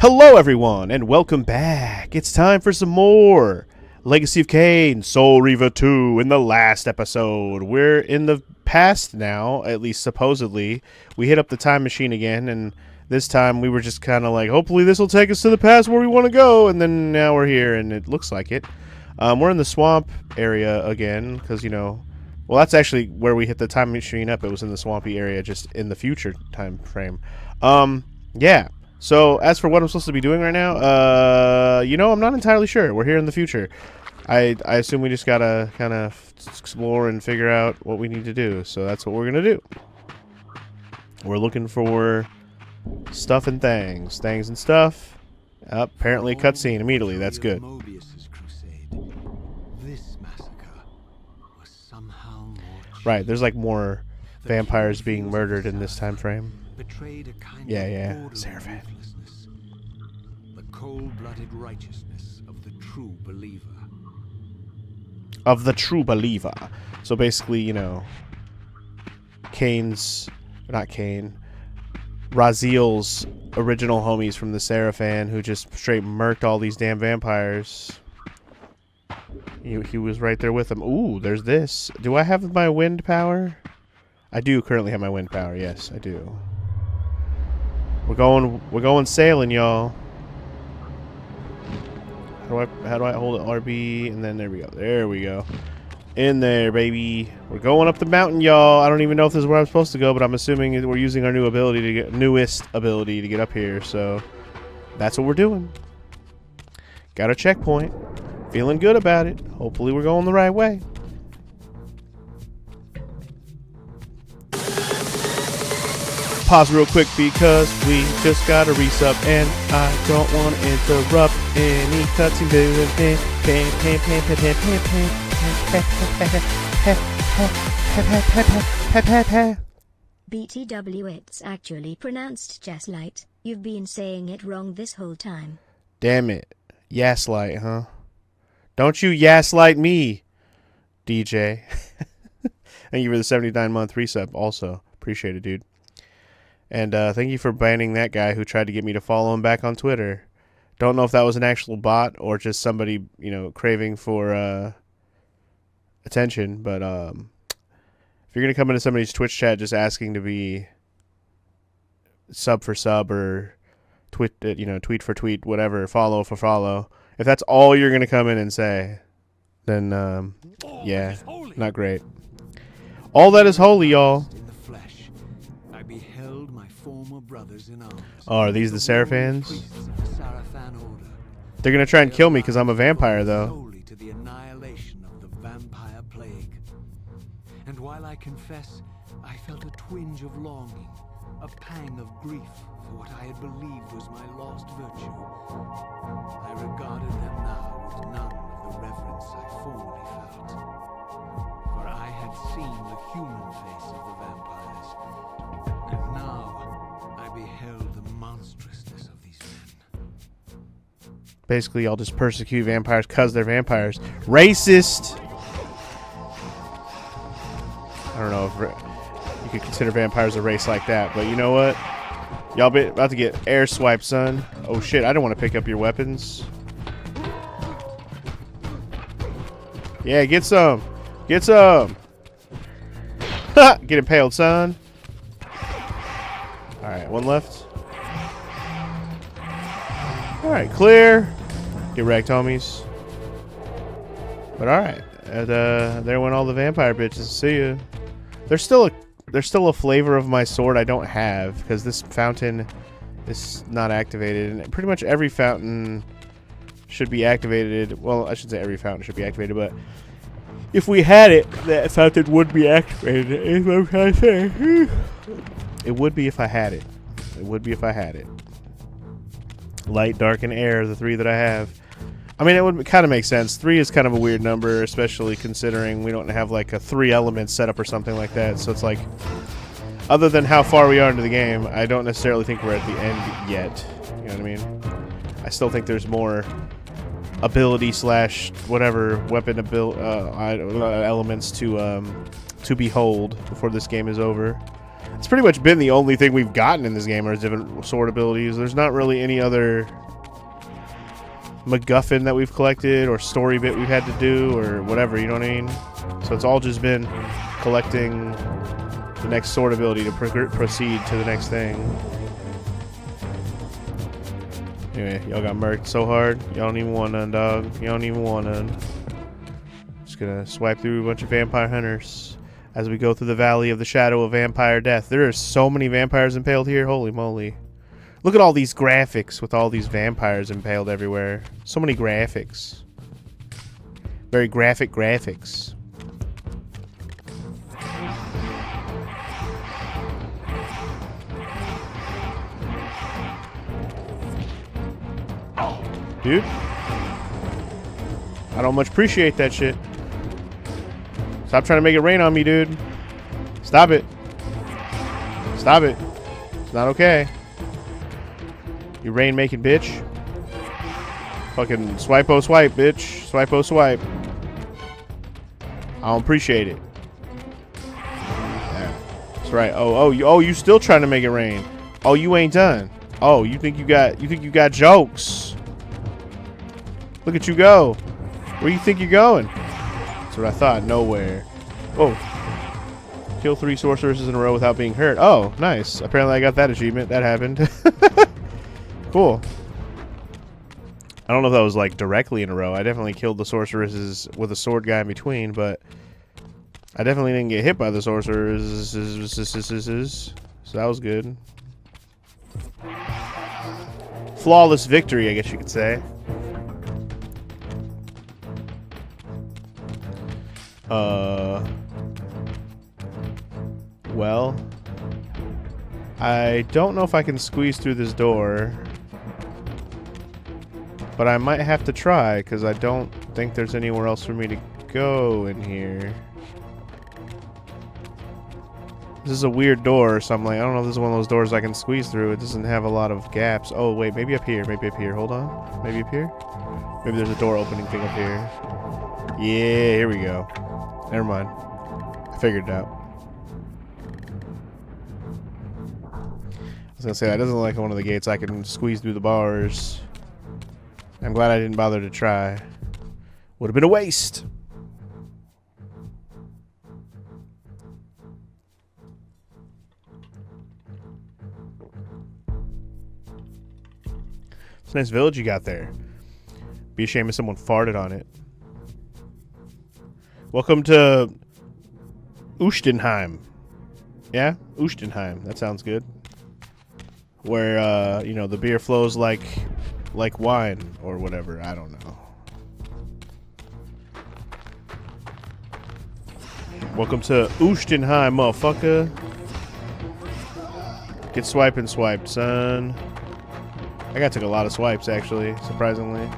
Hello everyone, and welcome back. It's time for some more Legacy of Kain, Soul Reaver 2. In the last episode, we're in the past now, at least supposedly. We hit up the time machine again, and this time we were just kind of like, hopefully this will take us to the past where we want to go, and then now we're here, and it looks like it. We're in the swamp area again, because, you know, well, that's actually where we hit the time machine up. It was in the swampy area, just in the future time frame. Yeah. So, as for what I'm supposed to be doing right now, you know, I'm not entirely sure. We're here in the future. I assume we just gotta kind of explore and figure out what we need to do. So that's what we're gonna do. We're looking for stuff and things. Things and stuff. Apparently cutscene immediately. That's good. Right, there's like more vampires being murdered in this time frame. Yeah, Seraphim. The cold-blooded righteousness of the true believer. Of the true believer. So basically, you know, Raziel's original homies from the Seraphim who just straight murked all these damn vampires. He was right there with them. Ooh, there's this. Do I have my wind power? I do currently have my wind power. Yes, I do. We're going sailing, y'all. How do I hold it? RB, and then there we go. There we go. In there, baby. We're going up the mountain, y'all. I don't even know if this is where I'm supposed to go, but I'm assuming we're using our newest ability to get up here. So that's what we're doing. Got a checkpoint. Feeling good about it. Hopefully we're going the right way. Pause real quick because we just got a resub and I don't want to interrupt any cutscene. BTW, it's actually pronounced Jaslight. You've been saying it wrong this whole time. Damn it. Yaslight, huh? Don't you Yaslight me, DJ. Thank you for the 79-month resub also. Appreciate it, dude. And thank you for banning that guy who tried to get me to follow him back on Twitter. Don't know if that was an actual bot or just somebody, you know, craving for attention. But if you're going to come into somebody's Twitch chat just asking to be sub for sub or tweet for tweet, whatever, follow for follow, if that's all you're going to come in and say, then, yeah, not great. All that is holy, y'all. Oh, are these the Seraphans? They're gonna try and kill me because I'm a vampire, though. To the annihilation of the vampire plague. And while I confess, I felt a twinge of longing, a pang of grief for what I had believed was my lost virtue. I regarded them now with none of the reverence I formerly felt. For I had seen the human face of the vampires, and now I beheld the monstrousness of these men. Basically, y'all just persecute vampires because they're vampires. Racist! I don't know if you could consider vampires a race like that, but you know what? Y'all about to get air swiped, son. Oh shit, I don't want to pick up your weapons. Yeah, get some. Get some. Ha! Get impaled, son. Alright, one left. Alright, clear. Get wrecked, homies. But alright. There went all the vampire bitches. See ya. There's still a flavor of my sword I don't have, because this fountain is not activated. And pretty much every fountain should be activated. Well, I shouldn't say every fountain should be activated, but if we had it, that fountain would be activated. Is what I'm trying to say. It would be if I had it. It would be if I had it. Light, dark, and air are the three that I have. I mean, it would kind of make sense. 3 is kind of a weird number, especially considering we don't have like a 3 element setup or something like that. So it's like, other than how far we are into the game, I don't necessarily think we're at the end yet. You know what I mean? I still think there's more ability slash whatever weapon elements to behold before this game is over. It's pretty much been the only thing we've gotten in this game are different sword abilities. There's not really any other MacGuffin that we've collected or story bit we've had to do or whatever, you know what I mean? So it's all just been collecting the next sword ability to proceed to the next thing. Anyway, y'all got murked so hard. Y'all don't even want none, dog. Y'all don't even want none. Just gonna swipe through a bunch of vampire hunters as we go through the valley of the shadow of vampire death. There are so many vampires impaled here. Holy moly. Look at all these graphics with all these vampires impaled everywhere. So many graphics. Very graphic graphics. Dude, I don't much appreciate that shit. Stop trying to make it rain on me, dude. Stop it. Stop it. It's not okay. You rain making bitch. Fucking swipe-o swipe, bitch. Swipe-o swipe. I don't appreciate it. Yeah, that's right. Oh, you still trying to make it rain. Oh, you ain't done. Oh, you think you got jokes. Look at you go. Where you think you're going? That's what I thought. Nowhere. Oh. Kill 3 sorceresses in a row without being hurt. Oh, nice. Apparently I got that achievement. That happened. Cool. I don't know if that was like directly in a row. I definitely killed the sorceresses with a sword guy in between, but I definitely didn't get hit by the sorcerers. So that was good. Flawless victory, I guess you could say. Well, I don't know if I can squeeze through this door, but I might have to try because I don't think there's anywhere else for me to go in here. This is a weird door, so I'm like, I don't know if this is one of those doors I can squeeze through. It doesn't have a lot of gaps. Oh, wait, maybe up here. Maybe up here. Hold on. Maybe up here? Maybe there's a door opening thing up here. Yeah, here we go. Never mind. I figured it out. I was gonna say, that doesn't look like one of the gates I can squeeze through the bars. I'm glad I didn't bother to try. Would have been a waste. It's a nice village you got there. Be a shame if someone farted on it. Welcome to Ustenheim. Yeah? Ustenheim. That sounds good. Where, you know, the beer flows like wine or whatever. I don't know. Welcome to Ustenheim, motherfucker. Get swiping swiped, son. I got took a lot of swipes, actually, surprisingly.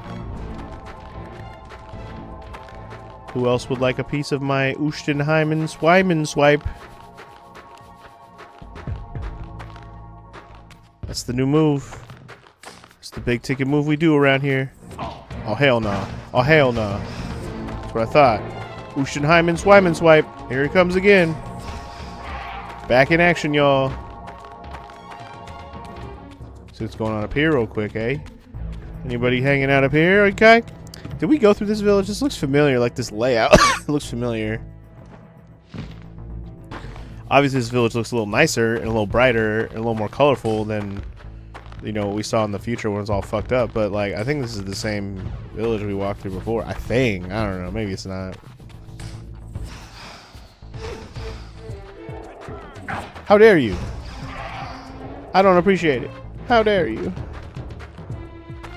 Who else would like a piece of my Ustenheimen Swimen swipe? That's the new move. It's the big ticket move we do around here. Oh, hell no. Oh, hell no. That's what I thought. Ustenheimen Swimen swipe. Here he comes again. Back in action, y'all. See what's going on up here real quick, eh? Anybody hanging out up here? Okay. Did we go through this village? This looks familiar, like this layout. It looks familiar. Obviously, this village looks a little nicer and a little brighter and a little more colorful than, you know, what we saw in the future when it's all fucked up. But, like, I think this is the same village we walked through before. I think. I don't know. Maybe it's not. How dare you? I don't appreciate it. How dare you?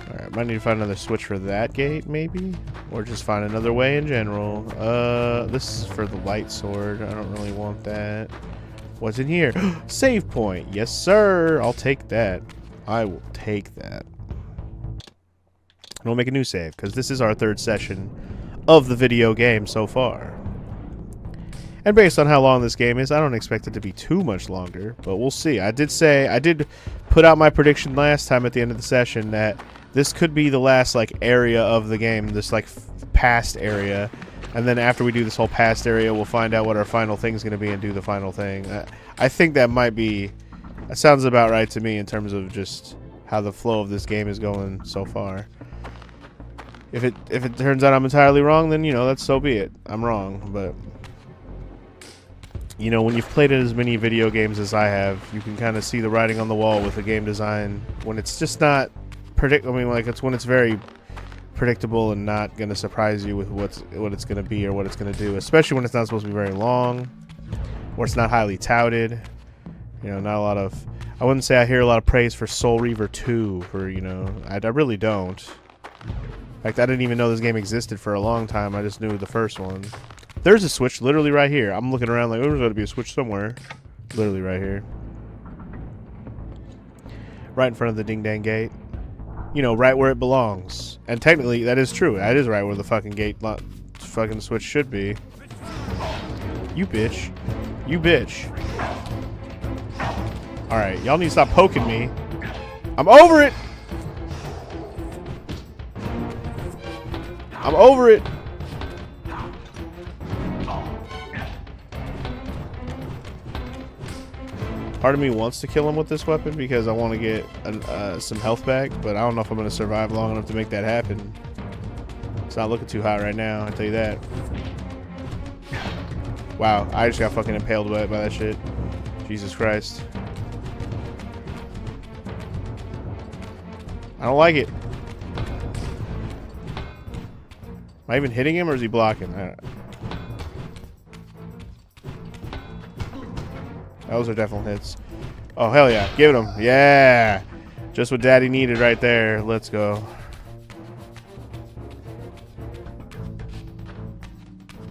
Alright, might need to find another switch for that gate, maybe? Or just find another way in general. This is for the light sword. I don't really want that. What's in here? Save point! Yes, sir! I'll take that. I will take that. And we'll make a new save, because this is our 3rd session of the video game so far. And based on how long this game is, I don't expect it to be too much longer, but we'll see. I did put out my prediction last time at the end of the session that this could be the last, like, area of the game, this, like, past area. And then after we do this whole past area, we'll find out what our final thing's going to be and do the final thing. I think that might be... That sounds about right to me in terms of just how the flow of this game is going so far. If it turns out I'm entirely wrong, then, you know, that's so be it. I'm wrong, but... You know, when you've played as many video games as I have, you can kind of see the writing on the wall with the game design. When it's just not... I mean, like, it's when it's very... predictable and not going to surprise you with what it's going to be or what it's going to do, especially when it's not supposed to be very long or it's not highly touted. You know, not a lot of... I wouldn't say I hear a lot of praise for Soul Reaver 2 for, you know, I really don't. In fact, I didn't even know this game existed for a long time. I just knew the first one. There's a switch literally right here. I'm looking around like, oh, there's got to be a switch somewhere. Literally right here. Right in front of the ding-dang gate. You know, right where it belongs. And technically, that is true. That is right where the fucking gate fucking switch should be. You bitch. You bitch. Alright, y'all need to stop poking me. I'm over it! I'm over it! Part of me wants to kill him with this weapon because I want to get some health back, but I don't know if I'm going to survive long enough to make that happen. It's not looking too hot right now, I'll tell you that. Wow, I just got fucking impaled by that shit. Jesus Christ. I don't like it. Am I even hitting him or is he blocking? Those are definitely hits. Oh, hell yeah. Give it him. Yeah. Just what daddy needed right there. Let's go.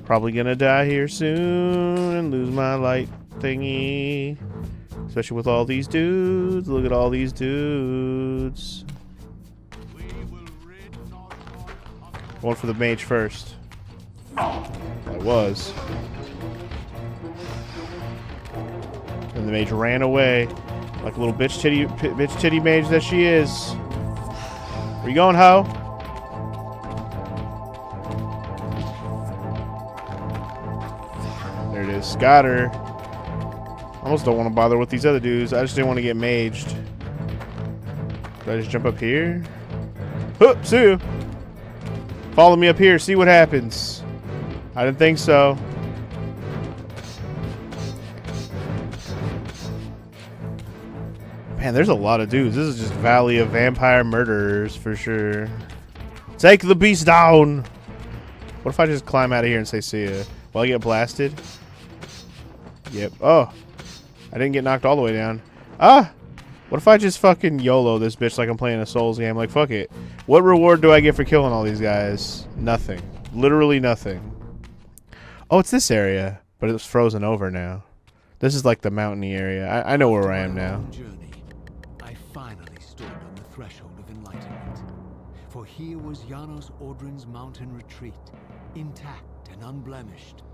Probably gonna die here soon and lose my light thingy. Especially with all these dudes. Look at all these dudes. Going for the mage first. I was. And the mage ran away like a little bitch titty mage that she is. Where you going, ho? There it is. Got her. Almost don't want to bother with these other dudes. I just didn't want to get maged. Did I just jump up here? Hoop, see you. Follow me up here. See what happens. I didn't think so. Man, there's a lot of dudes. This is just Valley of Vampire Murderers for sure. Take the beast down. What if I just climb out of here and say see ya? Will I get blasted? Yep. Oh. I didn't get knocked all the way down. Ah! What if I just fucking YOLO this bitch like I'm playing a Souls game? Like, fuck it. What reward do I get for killing all these guys? Nothing. Literally nothing. Oh, it's this area. But it's frozen over now. This is like the mountainy area. I know where I am now. I finally stood on the threshold of enlightenment. For here was Janos Ordrin's mountain retreat, intact and unblemished.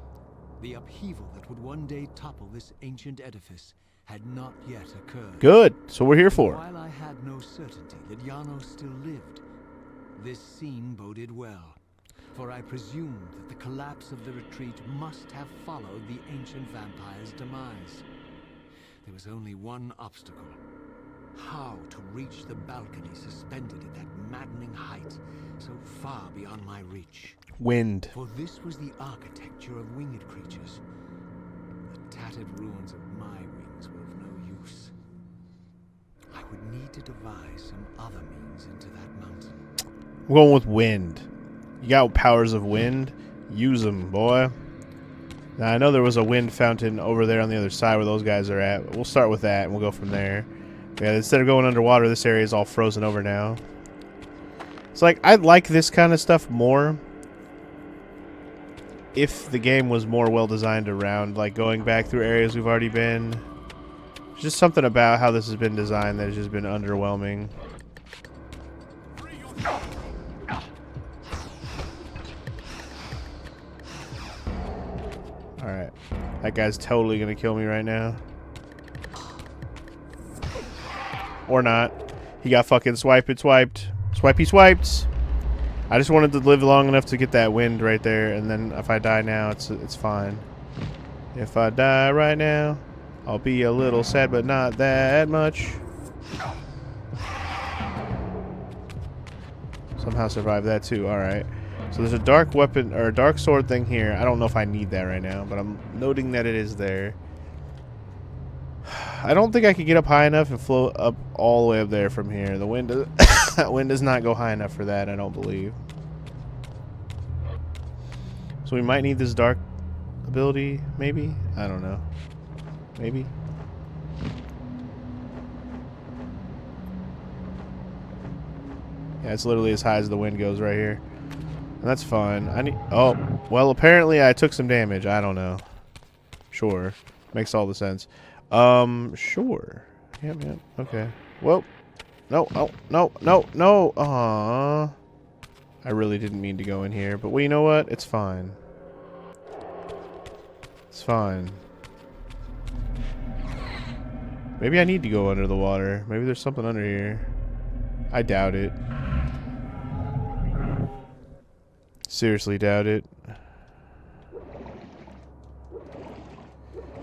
The upheaval that would one day topple this ancient edifice had not yet occurred. Good. So we're here for. While I had no certainty that Janos still lived, this scene boded well. For I presumed that the collapse of the retreat must have followed the ancient vampire's demise. There was only one obstacle. How to reach the balcony suspended at that maddening height, so far beyond my reach. Wind. For this was the architecture of winged creatures. The tattered ruins of my wings were of no use. I would need to devise some other means into that mountain. I'm going with wind. You got powers of wind? Use them, boy. Now, I know there was a wind fountain over there on the other side where those guys are at. We'll start with that, and we'll go from there. Yeah, instead of going underwater, this area is all frozen over now. It's like, I'd like this kind of stuff more if the game was more well-designed around, like, going back through areas we've already been. There's just something about how this has been designed that has just been underwhelming. Alright. That guy's totally gonna kill me right now. Or not. He got fucking swiped. Swipey swiped. I just wanted to live long enough to get that wind right there, and then if I die now, it's fine. If I die right now, I'll be a little sad, but not that much. Somehow survived that too. All right. So there's a dark weapon or a dark sword thing here. I don't know if I need that right now, but I'm noting that it is there. I don't think I could get up high enough and float up all the way up there from here. The wind does, wind does not go high enough for that, I don't believe. So we might need this dark ability, maybe? I don't know. Maybe? Yeah, it's literally as high as the wind goes right here. And that's fine. I need... Oh, well, apparently I took some damage. I don't know. Sure. Makes all the sense. Sure. Yep, yep. Okay. Whoa. No, oh, no, no, no. Aww. I really didn't mean to go in here. But well, you know what? It's fine. It's fine. Maybe I need to go under the water. Maybe there's something under here. I doubt it. Seriously doubt it.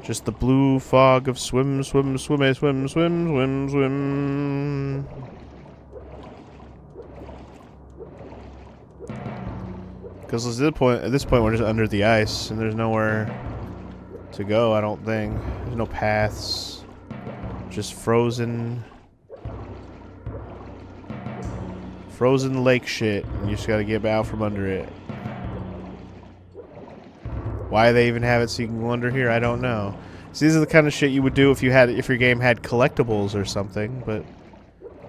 Just the blue fog of swim, swim, swim, swim, swim, swim, swim. Because at this point we're just under the ice and there's nowhere to go, I don't think. There's no paths. Just frozen lake shit, and you just gotta get out from under it. Why they even have it so you can go under here, I don't know. So these are the kind of shit you would do if your game had collectibles or something, but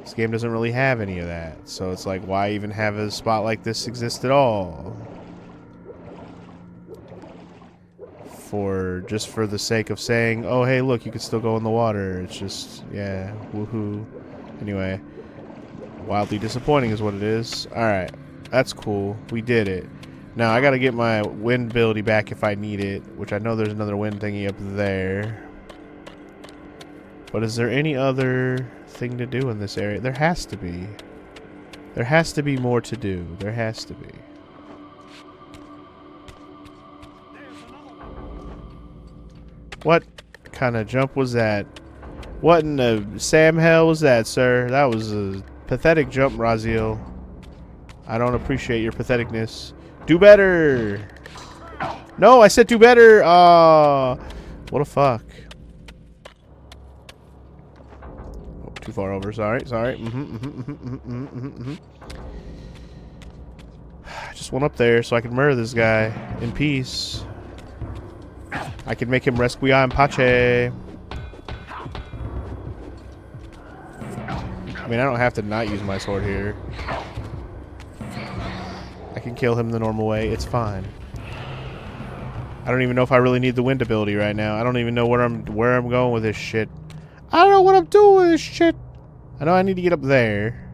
this game doesn't really have any of that. So it's like, why even have a spot like this exist at all? Just for the sake of saying, oh hey look, you can still go in the water. It's just, yeah, woohoo. Anyway. Wildly disappointing is what it is. Alright, that's cool. We did it. Now, I gotta get my wind ability back if I need it, which I know there's another wind thingy up there. But is there any other thing to do in this area? There has to be. There has to be more to do. There has to be. What kind of jump was that? What in the Sam hell was that, sir? That was a pathetic jump, Raziel. I don't appreciate your patheticness. Do better! No, I said do better! What a fuck. Oh, too far over. Sorry. I just went up there so I could murder this guy in peace. I could make him Resquiat in Pace. I mean, I don't have to not use my sword here. I can kill him the normal way. It's fine. I don't even know if I really need the wind ability right now. I don't even know where I'm going with this shit. I don't know what I'm doing with this shit. I know I need to get up there.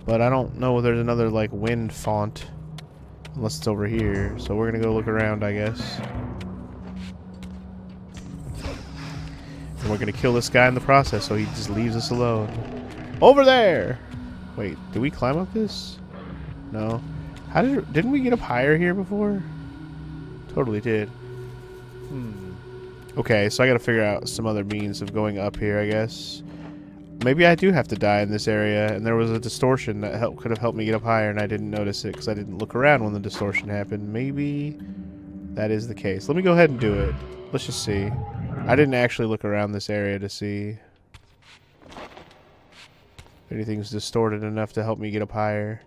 But I don't know if there's another, like, wind font. Unless it's over here. So we're gonna go look around, I guess. And we're gonna kill this guy in the process so he just leaves us alone. Over there! Wait, did we climb up this? No. Didn't we get up higher here before? Totally did. Okay, so I gotta figure out some other means of going up here, I guess. Maybe I do have to die in this area, and there was a distortion that could have helped me get up higher, and I didn't notice it because I didn't look around when the distortion happened. Maybe that is the case. Let me go ahead and do it. Let's just see. I didn't actually look around this area to see if anything's distorted enough to help me get up higher.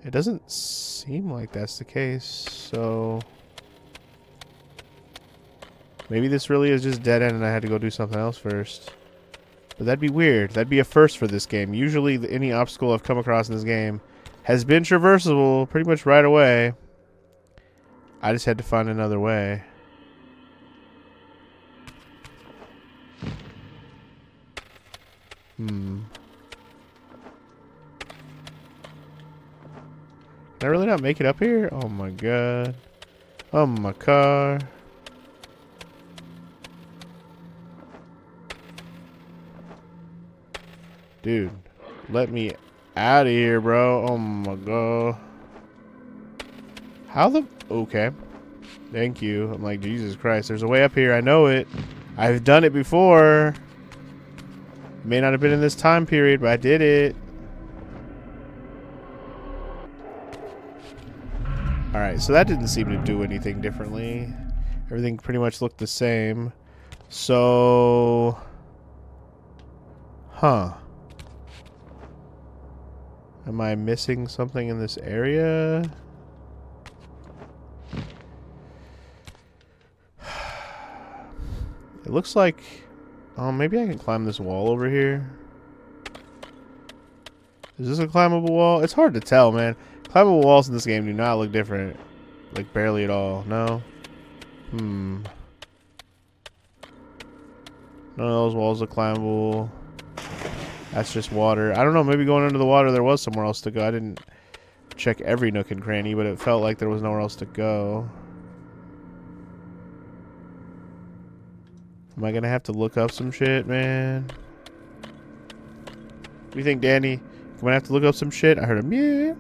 It doesn't seem like that's the case, so maybe this really is just dead end and I had to go do something else first. But that'd be weird. That'd be a first for this game. Usually any obstacle I've come across in this game has been traversable pretty much right away. I just had to find another way. Can I really not make it up here? Oh my god. Oh my car. Dude, let me out of here, bro. Oh my god. How the... Okay. Thank you. I'm like, Jesus Christ. There's a way up here. I know it. I've done it before. May not have been in this time period, but I did it. Alright, so that didn't seem to do anything differently. Everything pretty much looked the same. So... Huh. Am I missing something in this area? It looks like... Oh, maybe I can climb this wall over here. Is this a climbable wall? It's hard to tell, man. Climbable walls in this game do not look different. Like, barely at all. No? None of those walls are climbable. That's just water. I don't know, maybe going under the water there was somewhere else to go. I didn't check every nook and cranny, but it felt like there was nowhere else to go. Am I gonna have to look up some shit, man? What do you think, Danny? I'm gonna have to look up some shit? I heard a meow.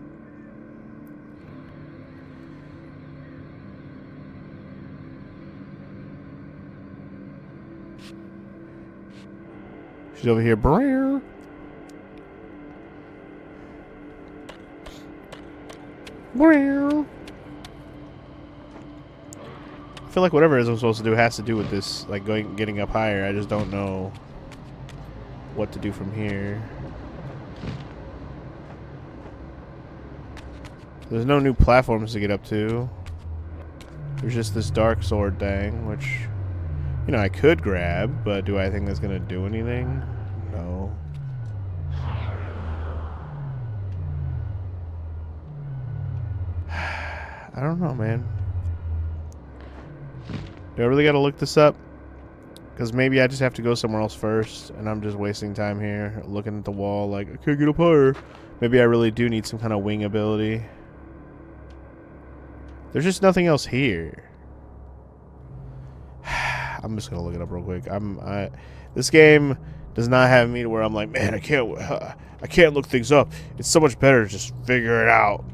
She's over here. Brrr. Brrr. I feel like whatever it is I'm supposed to do has to do with this, like getting up higher. I just don't know what to do from here. There's no new platforms to get up to. There's just this dark sword thing, which, you know, I could grab, but do I think that's gonna do anything? No. I don't know, man. Do I really gotta look this up? Because maybe I just have to go somewhere else first, and I'm just wasting time here looking at the wall like, I can't get up higher. Maybe I really do need some kind of wing ability. There's just nothing else here. I'm just gonna look it up real quick. This game does not have me to where I'm like, man, I can't look things up. It's so much better to just figure it out.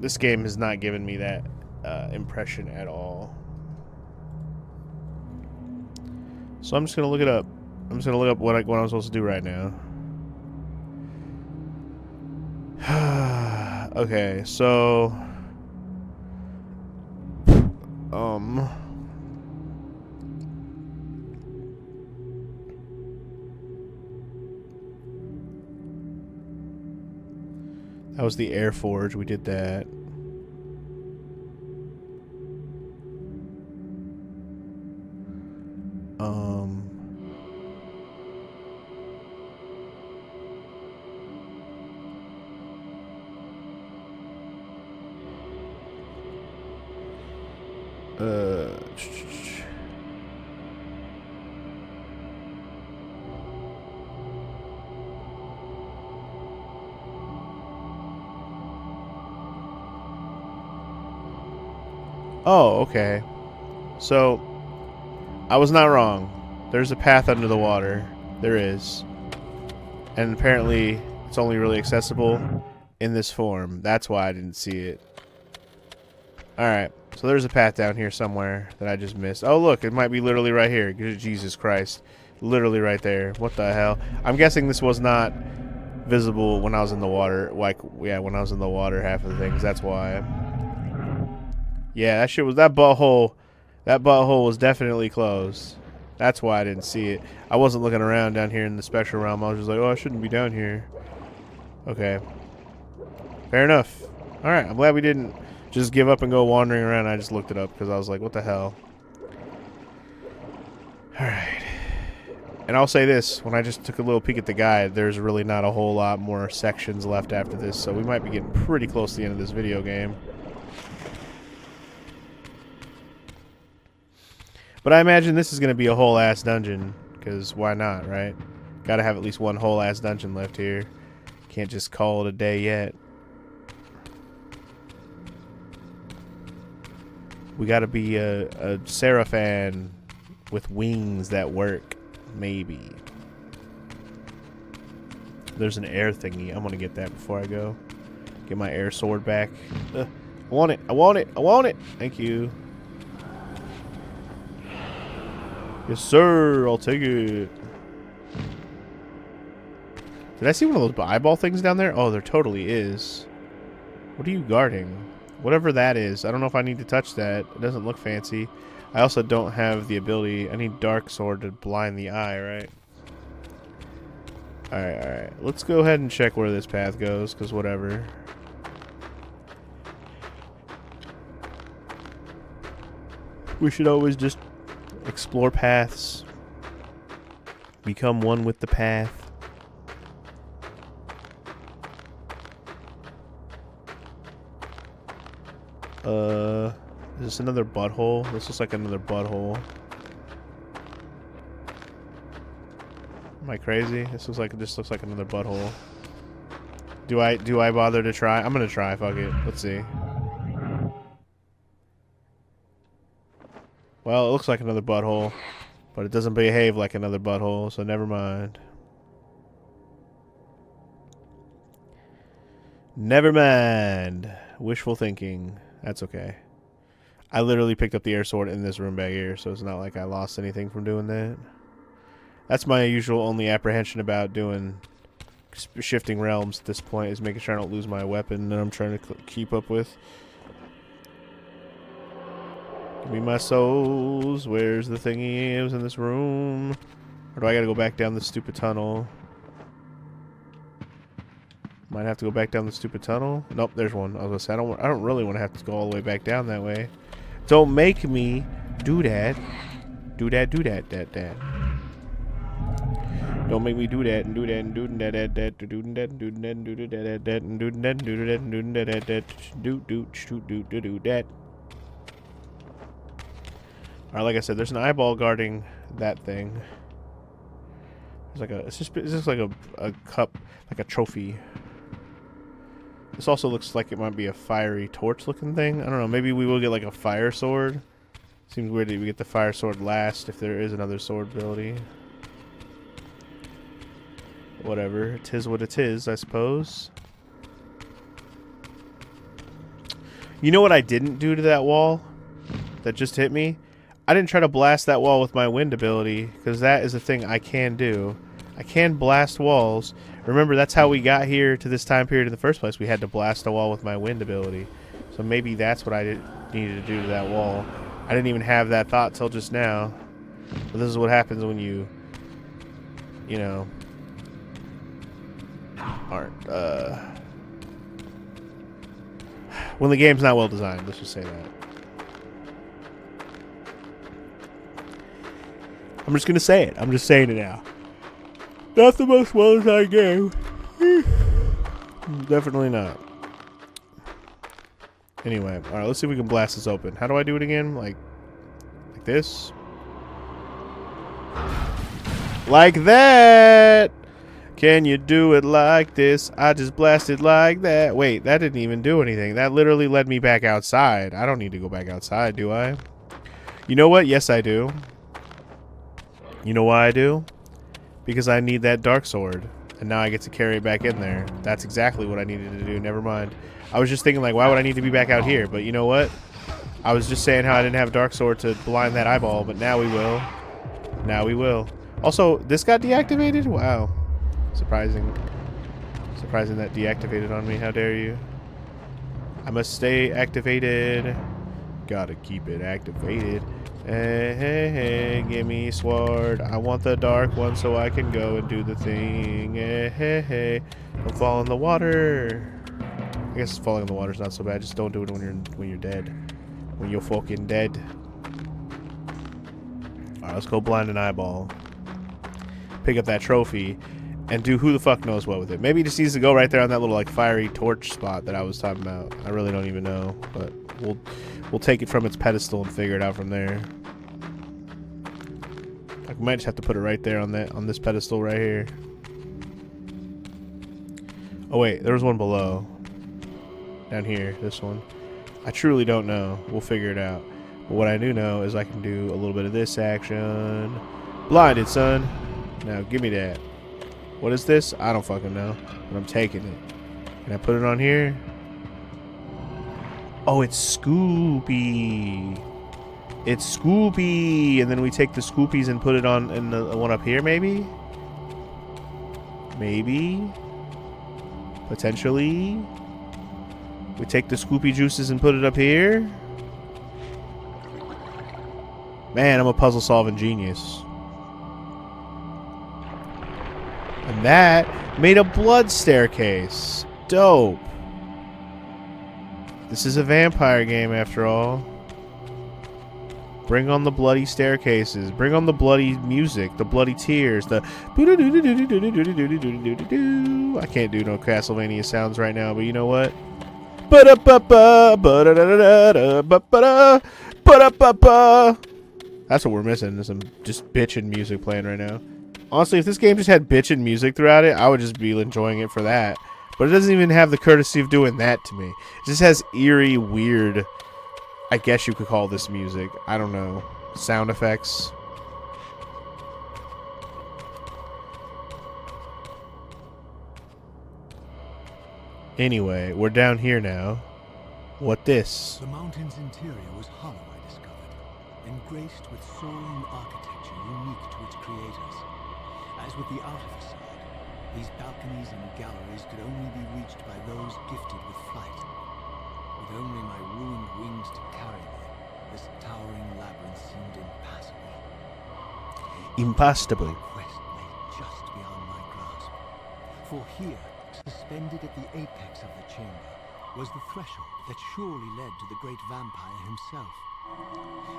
This game has not given me that impression at all. So I'm just gonna look it up. I'm just gonna look up what I'm supposed to do right now. Okay, so that was the Air Forge. We did that. Oh, okay. So, I was not wrong. There's a path under the water. There is. And apparently, it's only really accessible in this form. That's why I didn't see it. Alright, so there's a path down here somewhere that I just missed. Oh, look, it might be literally right here. Jesus Christ. Literally right there. What the hell? I'm guessing this was not visible when I was in the water. Like, yeah, when I was in the water, half of the things. That's why. Yeah, that shit was, that butthole was definitely closed. That's why I didn't see it. I wasn't looking around down here in the spectral realm. I was just like, oh, I shouldn't be down here. Okay. Fair enough. Alright, I'm glad we didn't just give up and go wandering around. I just looked it up because I was like, what the hell? Alright. And I'll say this, when I just took a little peek at the guide, there's really not a whole lot more sections left after this, so we might be getting pretty close to the end of this video game. But I imagine this is going to be a whole-ass dungeon, because why not, right? Gotta have at least one whole-ass dungeon left here. Can't just call it a day yet. We gotta be a Seraphan with wings that work, maybe. There's an air thingy. I'm gonna get that before I go. Get my air sword back. I want it. I want it. I want it. Thank you. Yes, sir. I'll take it. Did I see one of those eyeball things down there? Oh, there totally is. What are you guarding? Whatever that is. I don't know if I need to touch that. It doesn't look fancy. I also don't have the ability. I need Dark Sword to blind the eye, right? Alright, alright. Let's go ahead and check where this path goes, because whatever. We should always just explore paths. Become one with the path. Is this another butthole? This looks like another butthole. Am I crazy? This looks like it just looks like another butthole. Do I bother to try? I'm gonna try, fuck it. Let's see. Well, it looks like another butthole, but it doesn't behave like another butthole, so never mind. Never mind. Wishful thinking. That's okay. I literally picked up the air sword in this room back here, so it's not like I lost anything from doing that. That's my usual only apprehension about doing shifting realms at this point, is making sure I don't lose my weapon that I'm trying to keep up with. Give me my souls. Where's the thingy? It was in this room. Or do I gotta go back down this stupid tunnel? Might have to go back down the stupid tunnel. Nope, there's one. I was gonna say I don't really want to have to go all the way back down that way. Don't make me do that. Do that. Don't make me do that and do that and do that and do that and do that and do that and do that and do that and do that and do that. Alright, like I said, there's an eyeball guarding that thing. It's like it's just like a cup, like a trophy. This also looks like it might be a fiery torch looking thing. I don't know, maybe we will get like a fire sword. Seems weird that we get the fire sword last if there is another sword ability. Whatever, it is what it is, I suppose. You know what I didn't do to that wall that just hit me? I didn't try to blast that wall with my wind ability, because that is a thing I can do. I can blast walls. Remember, that's how we got here to this time period in the first place. We had to blast a wall with my wind ability. So maybe that's what I needed to do to that wall. I didn't even have that thought till just now. But this is what happens when you know, aren't, when the game's not well designed, let's just say that. I'm just gonna say it. I'm just saying it now. Not the most well designed game. Definitely not. Anyway, alright, let's see if we can blast this open. How do I do it again? Like this? Like that! Can you do it like this? I just blasted like that. Wait, that didn't even do anything. That literally led me back outside. I don't need to go back outside, do I? You know what? Yes, I do. You know why I do? Because I need that dark sword. And now I get to carry it back in there. That's exactly what I needed to do. Never mind. I was just thinking, like, why would I need to be back out here? But you know what? I was just saying how I didn't have dark sword to blind that eyeball, but now we will. Now we will. Also, this got deactivated? Wow. Surprising. Surprising that deactivated on me. How dare you? I must stay activated. Gotta keep it activated. Hey, hey, hey, give me sword. I want the dark one so I can go and do the thing. Hey, hey, hey. Don't fall in the water. I guess falling in the water is not so bad. Just don't do it when you're dead. When you're fucking dead. Alright, let's go blind an eyeball. Pick up that trophy. And do who the fuck knows what with it. Maybe it just needs to go right there on that little like fiery torch spot that I was talking about. I really don't even know. But we'll take it from its pedestal and figure it out from there. I might just have to put it right there on this pedestal right here. Oh wait, there was one below. Down here, this one. I truly don't know. We'll figure it out. But what I do know is I can do a little bit of this action. Blinded, son. Now give me that. What is this? I don't fucking know. But I'm taking it. Can I put it on here? Oh, it's Scoopy. It's Scoopy. And then we take the Scoopies and put it on in the one up here, maybe? Maybe? Potentially? We take the Scoopy juices and put it up here? Man, I'm a puzzle-solving genius. And that made a blood staircase. Dope. This is a vampire game, after all. Bring on the bloody staircases. Bring on the bloody music, the bloody tears, the... I can't do no Castlevania sounds right now, but you know what? That's what we're missing. There's some just bitchin' music playing right now. Honestly, if this game just had bitchin' music throughout it, I would just be enjoying it for that. But it doesn't even have the courtesy of doing that to me. It just has eerie, weird, I guess you could call this music. I don't know. Sound effects. Anyway, we're down here now. What this? The mountain's interior was hollow, I discovered, and graced with soaring architecture unique to its creators. As with the outer facade, these balconies and galleries could only be reached by those gifted with flight. With only my ruined wings to carry me, this towering labyrinth seemed impassable. Impassable. My quest lay just beyond my grasp. For here, suspended at the apex of the chamber, was the threshold that surely led to the great vampire himself.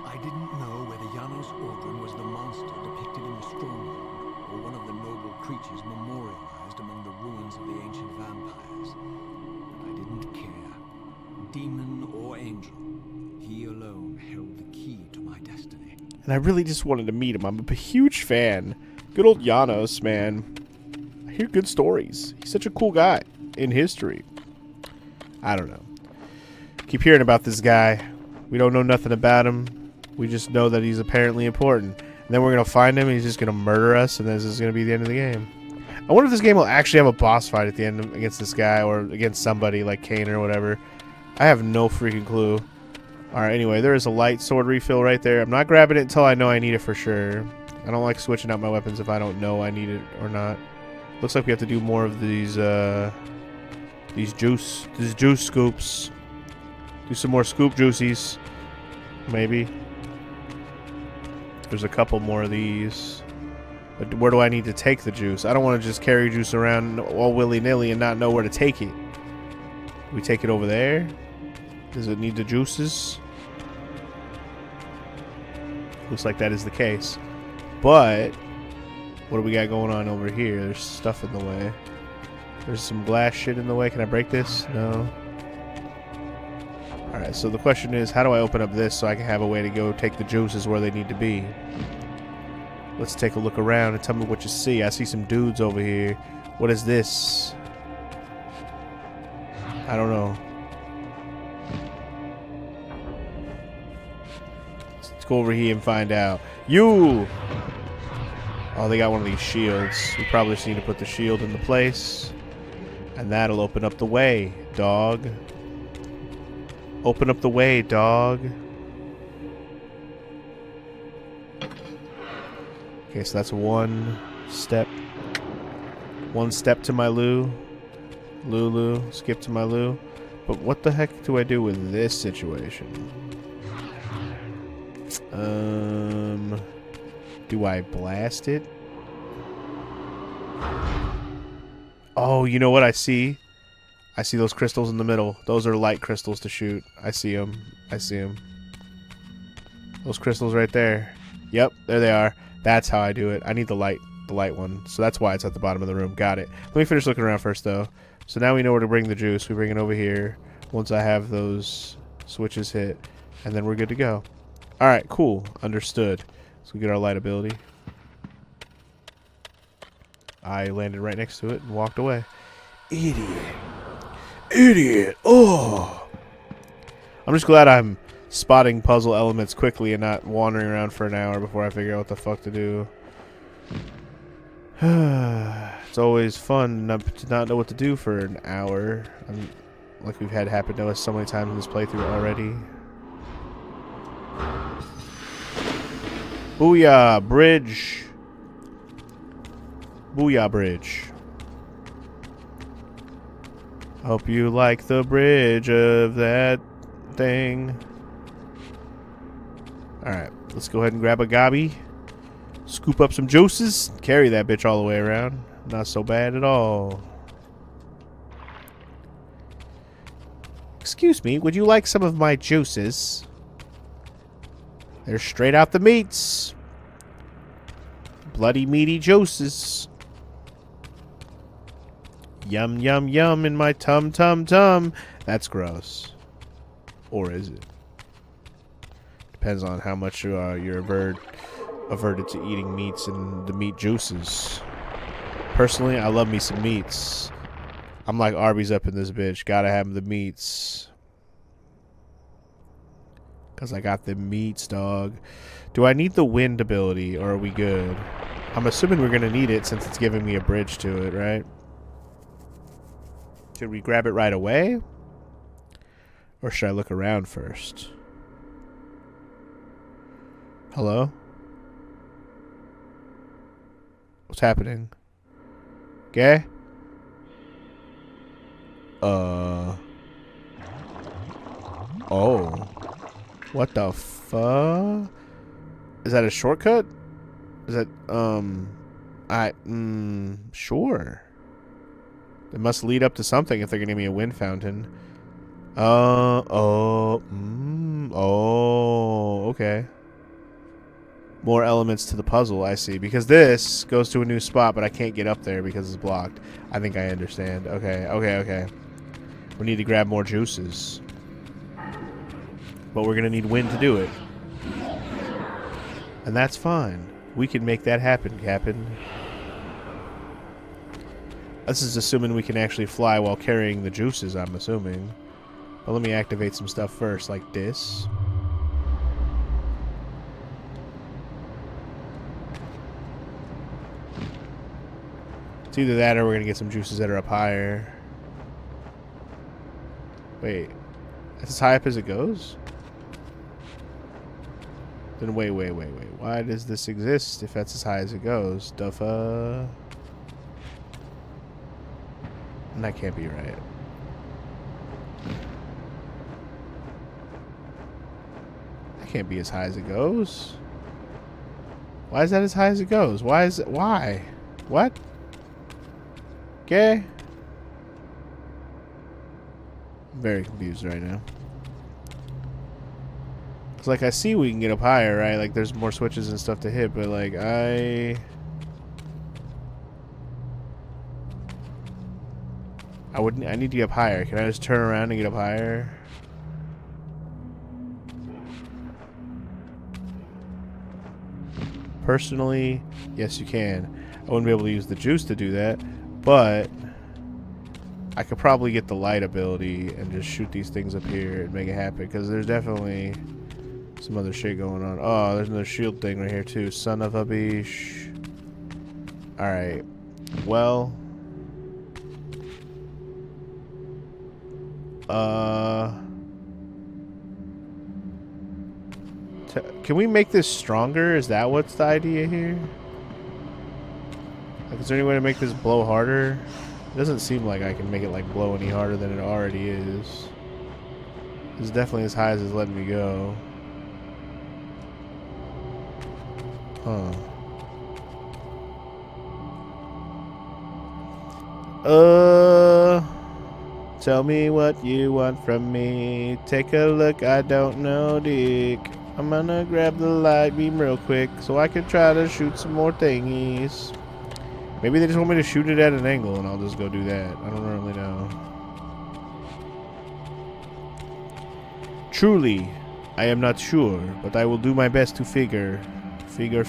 I didn't know whether Janos Ordren was the monster depicted in the stronghold, or one of the noble creatures memorialized among the ruins of the ancient vampires. But I didn't care. Demon or angel, he alone held the key to my destiny. And I really just wanted to meet him. I'm a huge fan. Good old Janos, man. I hear good stories. He's such a cool guy in history. I don't know. Keep hearing about this guy. We don't know nothing about him. We just know that he's apparently important. And then we're going to find him and he's just going to murder us, and this is going to be the end of the game. I wonder if this game will actually have a boss fight at the end against this guy or against somebody like Kane or whatever. I have no freaking clue. Alright, anyway, there is a light sword refill right there. I'm not grabbing it until I know I need it for sure. I don't like switching out my weapons if I don't know I need it or not. Looks like we have to do more of these juice scoops. Do some more scoop juicies. Maybe. There's a couple more of these. But where do I need to take the juice? I don't want to just carry juice around all willy-nilly and not know where to take it. We take it over there? Does it need the juices? Looks like that is the case. But what do we got going on over here? There's stuff in the way. There's some glass shit in the way. Can I break this? No. Alright, so the question is, how do I open up this so I can have a way to go take the juices where they need to be? Let's take a look around and tell me what you see. I see some dudes over here. What is this? I don't know. Let's go over here and find out. You! Oh, they got one of these shields. We probably just need to put the shield into place. And that'll open up the way, dog. Open up the way, dog. Okay, so that's one step. One step to my Lulu. Skip to my Lou. But what the heck do I do with this situation? Do I blast it? Oh, you know what I see? I see those crystals in the middle. Those are light crystals to shoot. I see them. I see them. Those crystals right there. Yep, there they are. That's how I do it. I need the light one. So that's why it's at the bottom of the room. Got it. Let me finish looking around first, though. So now we know where to bring the juice. We bring it over here once I have those switches hit. And then we're good to go. Alright, cool. Understood. So we get our light ability. I landed right next to it and walked away. Idiot. Idiot. Oh. I'm just glad I'm spotting puzzle elements quickly and not wandering around for an hour before I figure out what the fuck to do. It's It's always fun to not know what to do for an hour. Like we've had happen to us so many times in this playthrough already. Booyah, bridge. Booyah, bridge. Hope you like the bridge of that thing. Alright, let's go ahead and grab a gobby. Scoop up some juices. Carry that bitch all the way around. Not so bad at all. Excuse me, would you like some of my juices? They're straight out the meats. Bloody meaty juices. Yum, yum, yum in my tum, tum, tum. That's gross. Or is it? Depends on how much you're averted to eating meats and the meat juices. Personally, I love me some meats. I'm like Arby's up in this bitch. Gotta have the meats. Because I got the meats, dog. Do I need the wind ability, or are we good? I'm assuming we're going to need it since it's giving me a bridge to it, right? Should we grab it right away? Or should I look around first? Hello? What's happening? Okay? Oh. What the fuck? Is that a shortcut? Is that, sure. It must lead up to something if they're gonna give me a wind fountain. Okay. More elements to the puzzle, I see. Because this goes to a new spot, but I can't get up there because it's blocked. I think I understand. Okay. We need to grab more juices. But we're gonna need wind to do it. And that's fine. We can make that happen, Captain. This is assuming we can actually fly while carrying the juices, I'm assuming. But let me activate some stuff first, like this. It's either that or we're going to get some juices that are up higher. Wait. That's as high up as it goes? Then wait. Why does this exist if that's as high as it goes? Duffa. And that can't be right. That can't be as high as it goes. Why is that as high as it goes? Why is it? Why? What? Okay. I'm very confused right now. It's like I see we can get up higher, right? Like there's more switches and stuff to hit, but like I need to get up higher. Can I just turn around and get up higher? Personally, yes you can. I wouldn't be able to use the juice to do that, but I could probably get the light ability and just shoot these things up here and make it happen, because there's definitely some other shit going on. Oh, there's another shield thing right here too. Son of a bitch. Alright. Well. Can we make this stronger? Is that what's the idea here? Like, is there any way to make this blow harder? It doesn't seem like I can make it like blow any harder than it already is. It's definitely as high as it's letting me go. Huh. Tell me what you want from me. Take a look, I don't know, dick. I'm gonna grab the light beam real quick so I can try to shoot some more thingies. Maybe they just want me to shoot it at an angle and I'll just go do that. I don't really know. Truly, I am not sure, but I will do my best to figure. Figure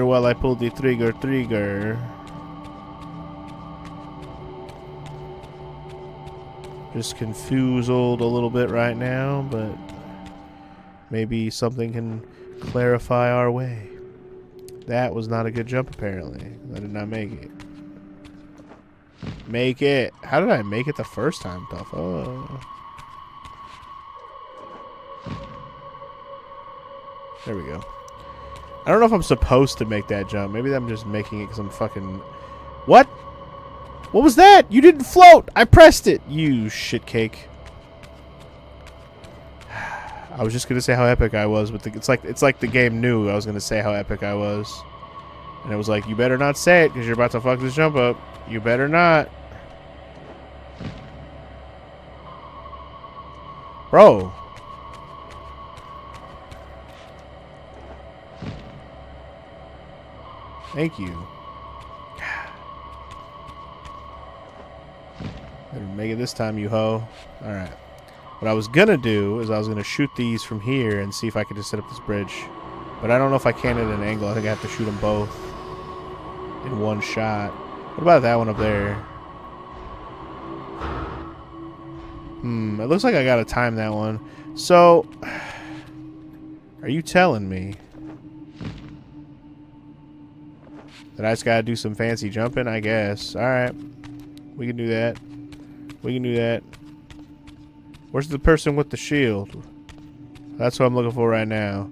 while I pull the trigger. Just confused a little bit right now, but maybe something can clarify our way. That was not a good jump, apparently. I did not make it. Make it. How did I make it the first time, Puff? Oh. There we go. I don't know if I'm supposed to make that jump. Maybe I'm just making it because I'm fucking... What? What was that? You didn't float! I pressed it! You shitcake. I was just gonna say how epic I was, but it's like the game knew I was gonna say how epic I was. And it was like, you better not say it because you're about to fuck this jump up. You better not. Bro. Thank you. Better make it this time, you hoe. Alright. What I was gonna do is I was gonna shoot these from here and see if I could just set up this bridge. But I don't know if I can at an angle. I think I have to shoot them both in one shot. What about that one up there? It looks like I gotta time that one. So, are you telling me that I just gotta do some fancy jumping? I guess. Alright. We can do that. We can do that. Where's the person with the shield? That's what I'm looking for right now.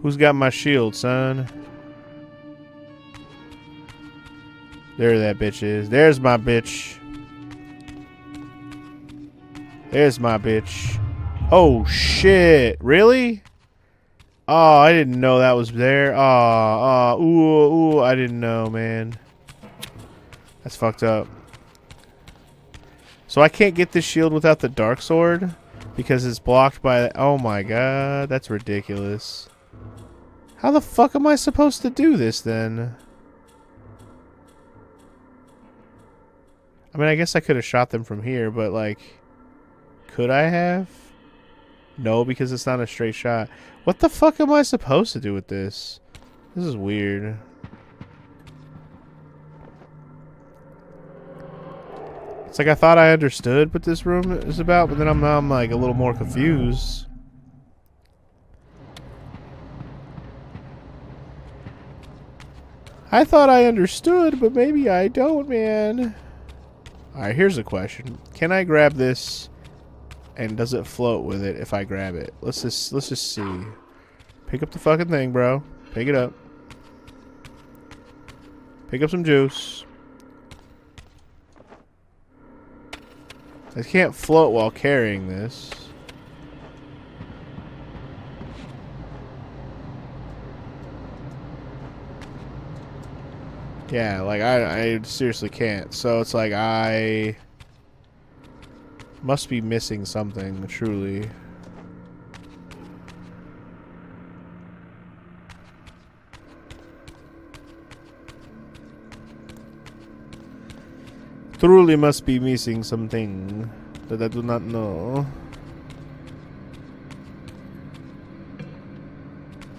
Who's got my shield, son? There that bitch is. There's my bitch. There's my bitch. Oh, shit. Really? Oh, I didn't know that was there. Ooh, I didn't know, man. That's fucked up. So I can't get this shield without the dark sword because it's blocked by... Oh my god, that's ridiculous. How the fuck am I supposed to do this then? I mean, I guess I could have shot them from here, but like... Could I have? No, because it's not a straight shot. What the fuck am I supposed to do with this? This is weird. It's like I thought I understood what this room is about, but then I'm like a little more confused. I thought I understood, but maybe I don't, man. Alright, here's a question. Can I grab this and does it float with it if I grab it? Let's just see. Pick up the fucking thing, bro. Pick it up. Pick up some juice. I can't float while carrying this. Yeah, like I seriously can't. So it's like I must be missing something, truly. Truly must be missing something that I do not know.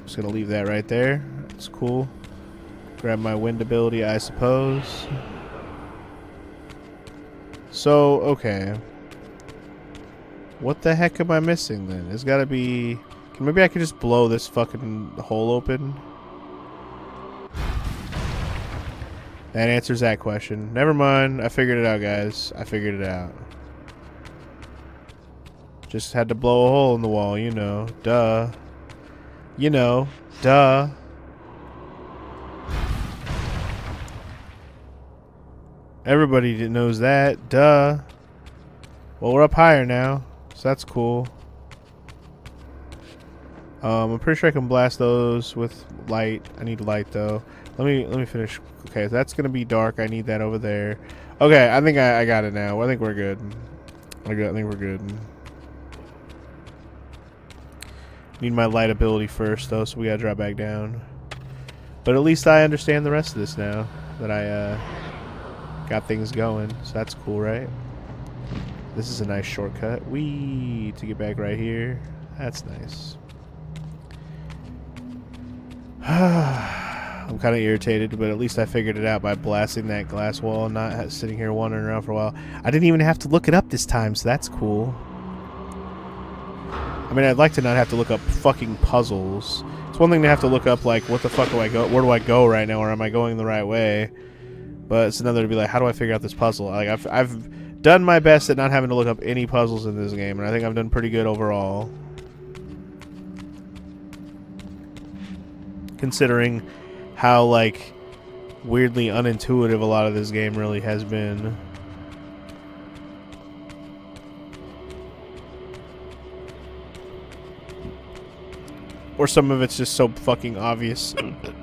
Just gonna leave that right there. That's cool. Grab my wind ability, I suppose. So, okay. What the heck am I missing then? There's gotta be... Maybe I could just blow this fucking hole open. That answers that question. Never mind. I figured it out, guys. I figured it out. Just had to blow a hole in the wall, you know. Duh. You know. Duh. Everybody knows that. Duh. Well, we're up higher now, so that's cool. I'm pretty sure I can blast those with light. I need light though. Let me finish. Okay, that's gonna be dark. I need that over there. Okay, I think I got it now. I think we're good. I think we're good. Need my light ability first though, so we gotta drop back down. But at least I understand the rest of this now that I got things going. So that's cool, right? This is a nice shortcut. Whee! To get back right here. That's nice. I'm kind of irritated, but at least I figured it out by blasting that glass wall and not sitting here wandering around for a while. I didn't even have to look it up this time, so that's cool. I mean, I'd like to not have to look up fucking puzzles It's one thing to have to look up, like, what the fuck do I go? Where do I go right now? Or am I going the right way? But it's another to be like, how do I figure out this puzzle? Like, I've done my best at not having to look up any puzzles in this game, and I think I've done pretty good overall. Considering how, like, weirdly unintuitive a lot of this game really has been. Or some of it's just so fucking obvious,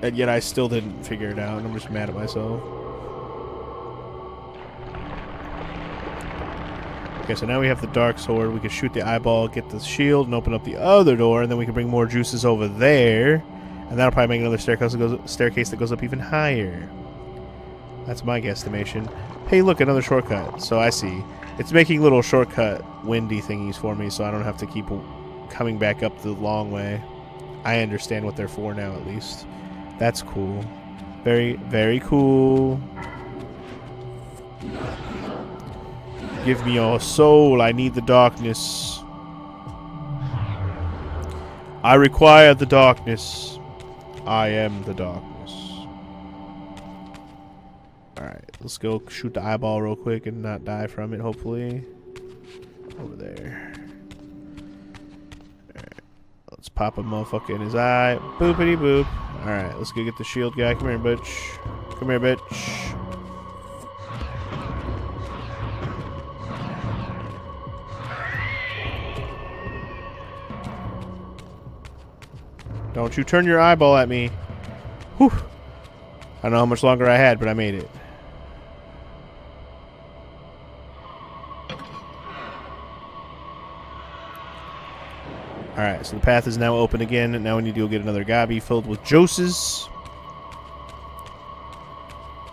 and yet I still didn't figure it out, and I'm just mad at myself. Okay, so now we have the dark sword. We can shoot the eyeball, get the shield, and open up the other door, and then we can bring more juices over there. And that'll probably make another staircase that goes up even higher. That's my guesstimation. Hey, look, another shortcut. So I see. It's making little shortcut windy thingies for me, so I don't have to keep coming back up the long way. I understand what they're for now, at least. That's cool. Very, very cool. Give me your soul. I need the darkness. I require the darkness. I am the darkness. Alright, let's go shoot the eyeball real quick and not die from it, hopefully. Over there. Alright, let's pop a motherfucker in his eye. Boopity boop. Alright, let's go get the shield guy. Come here, bitch. Come here, bitch. Don't you turn your eyeball at me. Whew. I don't know how much longer I had, but I made it. Alright, so the path is now open again, and now we need to go get another gobby filled with juices.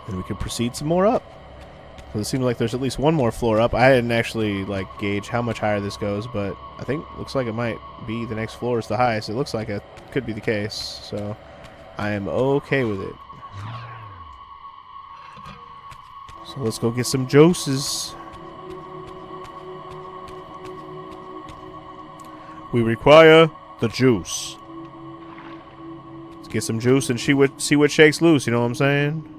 And we can proceed some more up. Because it seems like there's at least one more floor up. I didn't actually, like, gauge how much higher this goes, but I think looks like it might be the next floor is the highest. It looks like it could be the case, so I am okay with it. So let's go get some juices. We require the juice. Let's get some juice and see what shakes loose, you know what I'm saying?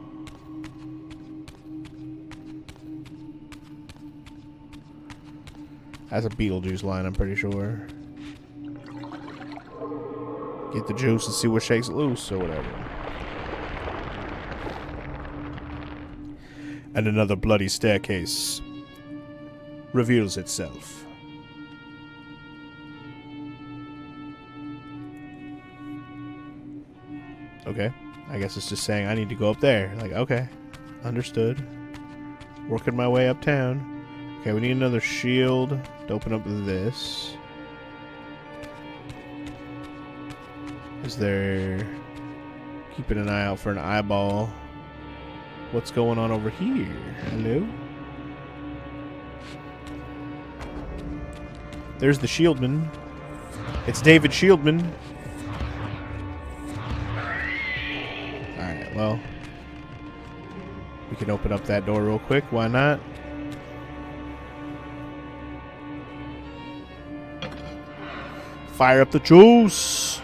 That's a Beetlejuice line, I'm pretty sure. Get the juice and see what shakes loose, or whatever. And another bloody staircase reveals itself. Okay. I guess it's just saying I need to go up there. Like, okay. Understood. Working my way uptown. Okay, we need another shield to open up this. Is there... Keeping an eye out for an eyeball. What's going on over here? Hello? There's the Shieldman. It's David Shieldman. Alright, well. We can open up that door real quick. Why not? Fire up the juice.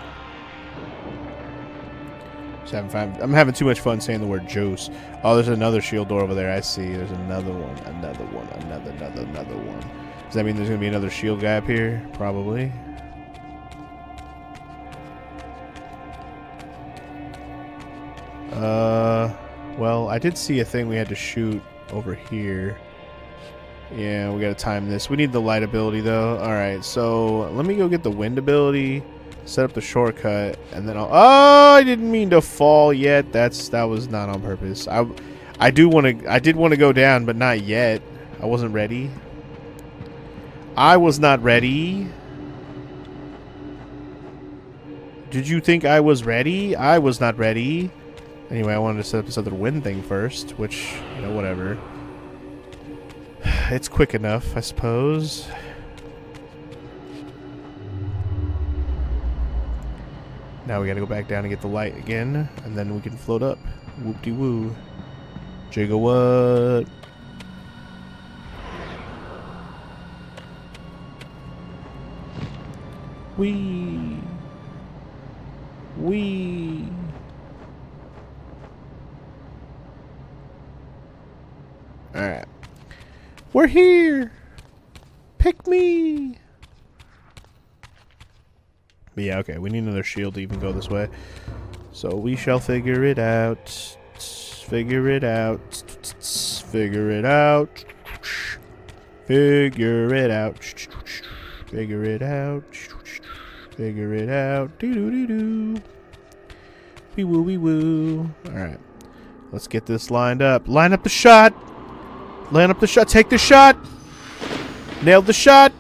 I'm having too much fun saying the word juice. Oh, there's another shield door over there. I see. There's another one. Another one. Does that mean there's going to be another shield guy up here? Probably. Well, I did see a thing we had to shoot over here. Yeah, we gotta time this. We need the light ability, though. Alright, so let me go get the wind ability, set up the shortcut, and then I'll... Oh, I didn't mean to fall yet. That was not on purpose. I did want to go down, but not yet. I wasn't ready. I was not ready. Did you think I was ready? I was not ready. Anyway, I wanted to set up this other wind thing first, which, you know, whatever. It's quick enough, I suppose. Now we gotta go back down and get the light again, and then we can float up. Whoop-de-woo. Jigga what? Wee. Wee. Alright. We're here! Pick me! But yeah, okay, we need another shield to even go this way. So we shall figure it out. Figure it out. Figure it out. Figure it out. Figure it out. Figure it out. Doo-doo-doo-doo. Wee-woo, wee-woo. Alright. Let's get this lined up. Line up the shot! Line up the shot. Take the shot! Nailed the shot!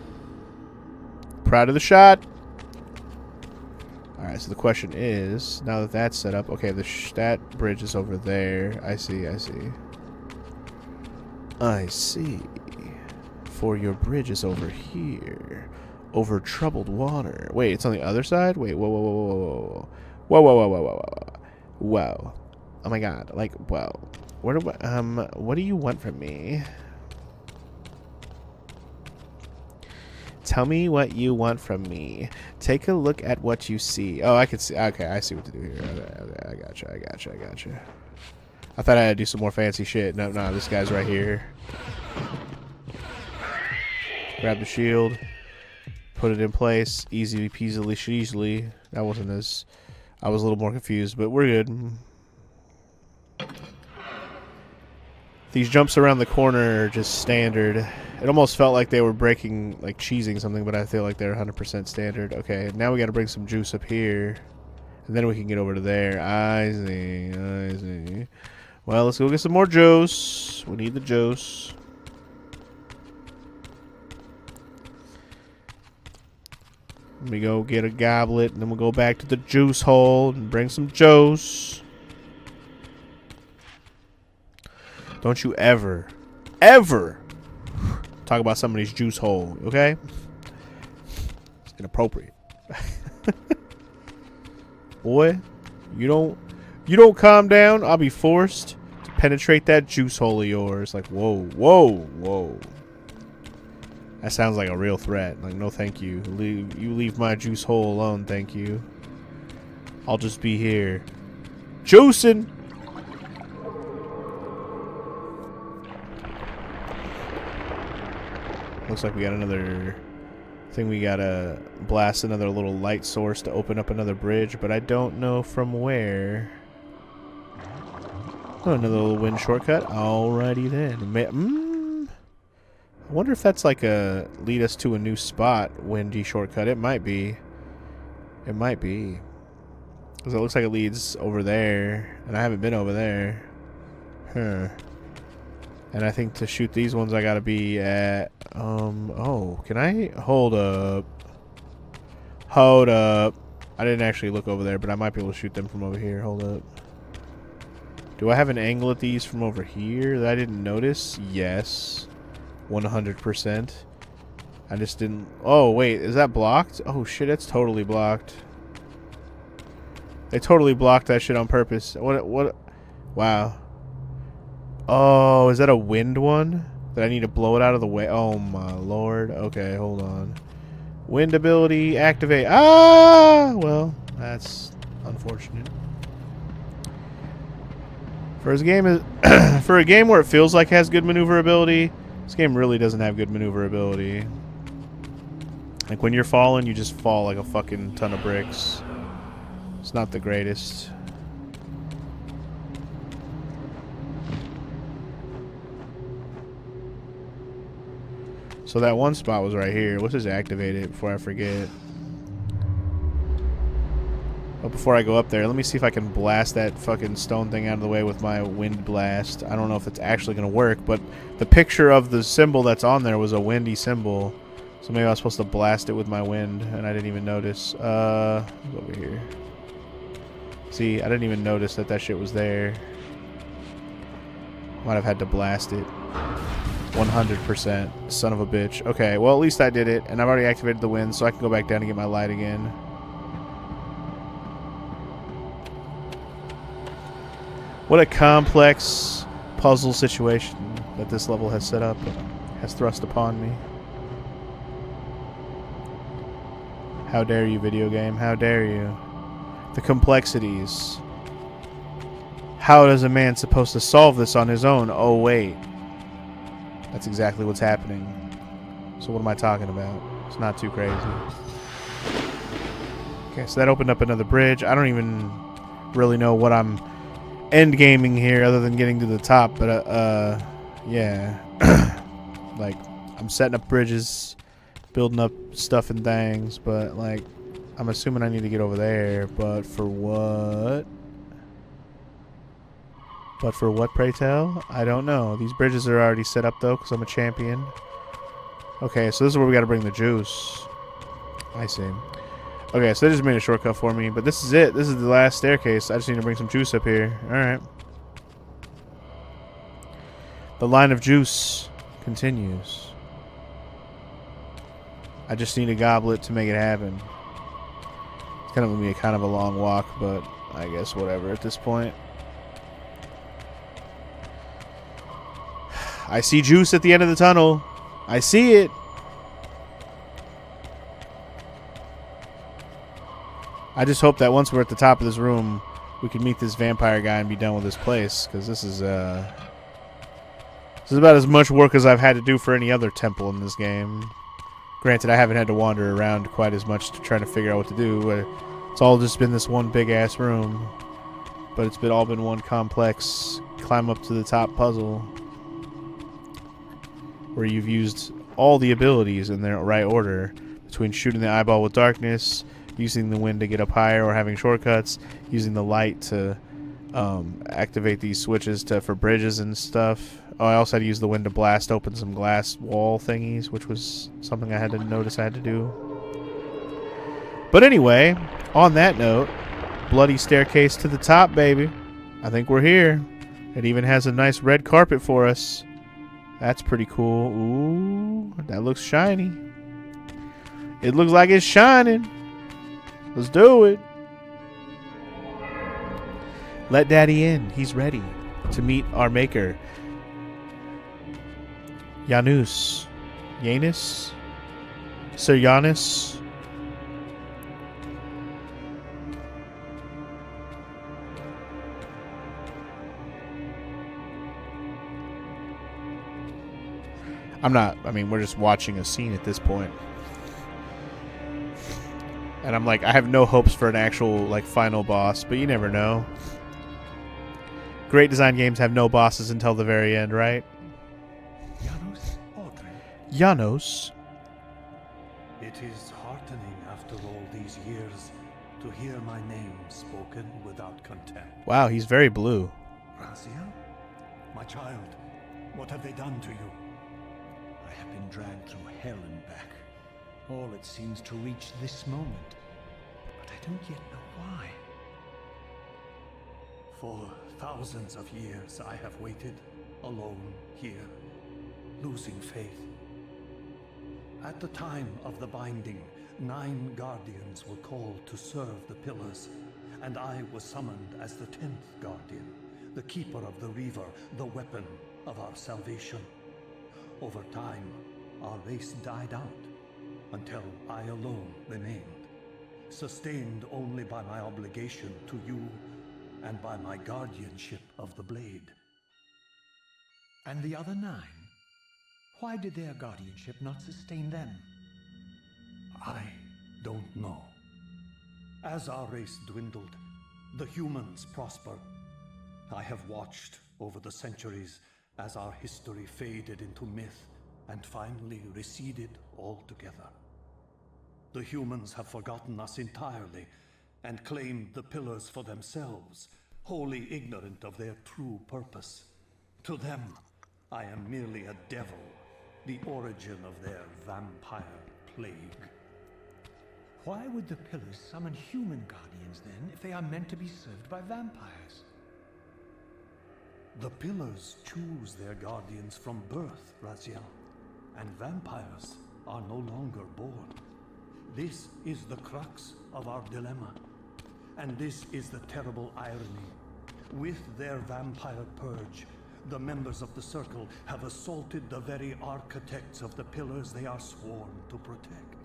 Proud of the shot. Alright, so the question is, now that that's set up, okay, that bridge is over there. I see, I see. I see. For your bridge is over here. Over troubled water. Wait, it's on the other side? Wait, whoa, whoa, whoa, whoa, whoa. Whoa, whoa, whoa, whoa, whoa, whoa. Whoa. Oh my god, like, whoa. What do you want from me? Tell me what you want from me. Take a look at what you see. Oh, I can see. Okay, I see what to do here. Okay, I gotcha, I gotcha, I gotcha. I thought I had to do some more fancy shit. No, no, this guy's right here. Grab the shield. Put it in place. Easy peasily sheezily. That wasn't as... I was a little more confused, but we're good. These jumps around the corner are just standard. It almost felt like they were breaking, like cheesing something, but I feel like they're 100% standard. Okay, now we gotta bring some juice up here. And then we can get over to there. I see, I see. Well, let's go get some more juice. We need the juice. Let me go get a goblet, and then we'll go back to the juice hole and bring some juice. Don't you ever, ever talk about somebody's juice hole, okay? It's inappropriate. Boy, you don't calm down, I'll be forced to penetrate that juice hole of yours. Like, whoa, whoa, whoa. That sounds like a real threat. Like, no thank you. You leave my juice hole alone, thank you. I'll just be here. Juicing! Looks like we got another thing. We gotta blast another little light source to open up another bridge, but I don't know from where. Oh, another little wind shortcut. Alrighty then. I wonder if that's like a lead us to a new spot windy shortcut. It might be. It might be. Because it looks like it leads over there, and I haven't been over there. Huh. And I think to shoot these ones I gotta be at, oh, can I? Hold up. Hold up. I didn't actually look over there, but I might be able to shoot them from over here. Hold up. Do I have an angle at these from over here that I didn't notice? Yes. 100%. I just didn't... Oh, wait. Is that blocked? Oh, shit. It's totally blocked. They totally blocked that shit on purpose. What? Wow. Oh, is that a wind one? That I need to blow it out of the way? Oh, my lord. Okay, hold on. Wind ability, activate. Ah! Well, that's unfortunate. For a game where it feels like it has good maneuverability, this game really doesn't have good maneuverability. Like, when you're falling, you just fall like a fucking ton of bricks. It's not the greatest. So that one spot was right here. Let's just activate it before I forget. But before I go up there, let me see if I can blast that fucking stone thing out of the way with my wind blast. I don't know if it's actually going to work, but the picture of the symbol that's on there was a windy symbol. So maybe I was supposed to blast it with my wind, and I didn't even notice. Over here. See, I didn't even notice that shit was there. Might have had to blast it. 100%. Son of a bitch. Okay, well, at least I did it, and I've already activated the wind, so I can go back down and get my light again. What a complex puzzle situation that this level has set up, has thrust upon me. How dare you, video game? How dare you? The complexities. How is a man supposed to solve this on his own? Oh, wait. That's exactly what's happening. So what am I talking about? It's not too crazy. Okay, so that opened up another bridge. I don't even really know what I'm end gaming here other than getting to the top, but yeah. Like, I'm setting up bridges, building up stuff and things, but like, I'm assuming I need to get over there, but for what? But for what, pray tell? I don't know. These bridges are already set up, though, because I'm a champion. Okay, so this is where we got to bring the juice. I see. Okay, so they just made a shortcut for me, but this is it. This is the last staircase. I just need to bring some juice up here. Alright. The line of juice continues. I just need a goblet to make it happen. It's going to be kind of a long walk, but I guess whatever at this point. I see juice at the end of the tunnel. I see it. I just hope that once we're at the top of this room, we can meet this vampire guy and be done with this place, because this is about as much work as I've had to do for any other temple in this game. Granted, I haven't had to wander around quite as much to try to figure out what to do. It's all just been this one big-ass room. But it's all been one complex climb up to the top puzzle where you've used all the abilities in their right order, between shooting the eyeball with darkness, using the wind to get up higher, or having shortcuts, using the light to activate these switches for bridges and stuff. Oh, I also had to use the wind to blast open some glass wall thingies, which was something I had to notice I had to do. But anyway, on that note, bloody staircase to the top, baby. I think we're here. It even has a nice red carpet for us. That's pretty cool. Ooh, that looks shiny. It looks like it's shining. Let's do it. Let Daddy in. He's ready to meet our maker. Janus. Janus? Sir Janus? I mean, we're just watching a scene at this point. And I'm like, I have no hopes for an actual, like, final boss, but you never know. Great design games have no bosses until the very end, right? Janos, Audrey. Janos. It is heartening after all these years to hear my name spoken without contempt. Wow, he's very blue. Raziel? My child, what have they done to you? I have been dragged through hell and back. All it seems to reach this moment. But I don't yet know why. For thousands of years I have waited, alone here, losing faith. At the time of the binding, 9 guardians were called to serve the pillars, and I was summoned as the 10th guardian, the keeper of the Reaver, the weapon of our salvation. Over time, our race died out, until I alone remained, sustained only by my obligation to you and by my guardianship of the blade. And the other 9? Why did their guardianship not sustain them? I don't know. As our race dwindled, the humans prospered. I have watched over the centuries as our history faded into myth and finally receded altogether. The humans have forgotten us entirely and claimed the pillars for themselves, wholly ignorant of their true purpose. To them, I am merely a devil, the origin of their vampire plague. Why would the pillars summon human guardians then, if they are meant to be served by vampires? The pillars choose their guardians from birth, Raziel, and vampires are no longer born. This is the crux of our dilemma, and this is the terrible irony. With their vampire purge, the members of the Circle have assaulted the very architects of the pillars they are sworn to protect.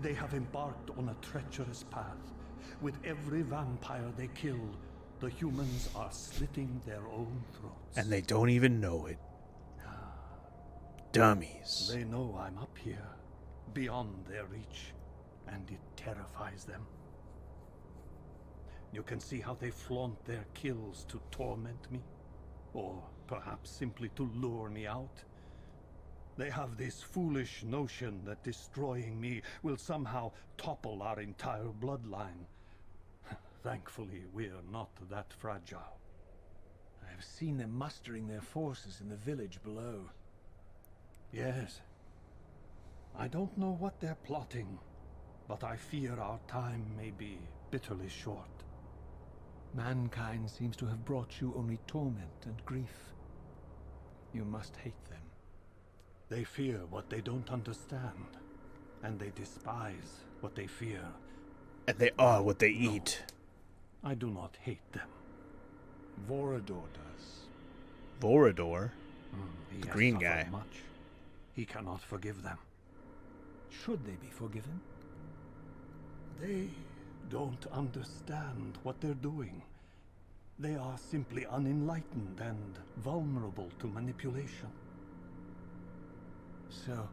They have embarked on a treacherous path, With every vampire they kill, the humans are slitting their own throats. And they don't even know it. Dummies. They know I'm up here, beyond their reach, and it terrifies them. You can see how they flaunt their kills to torment me, or perhaps simply to lure me out. They have this foolish notion that destroying me will somehow topple our entire bloodline. Thankfully, we're not that fragile. I've seen them mustering their forces in the village below. Yes. I don't know what they're plotting, but I fear our time may be bitterly short. Mankind seems to have brought you only torment and grief. You must hate them. They fear what they don't understand, and they despise what they fear. And they are what they eat. I do not hate them. Vorador does. Vorador? He The has green suffered guy. much. He cannot forgive them. Should they be forgiven? They don't understand what they're doing. They are simply unenlightened and vulnerable to manipulation. So,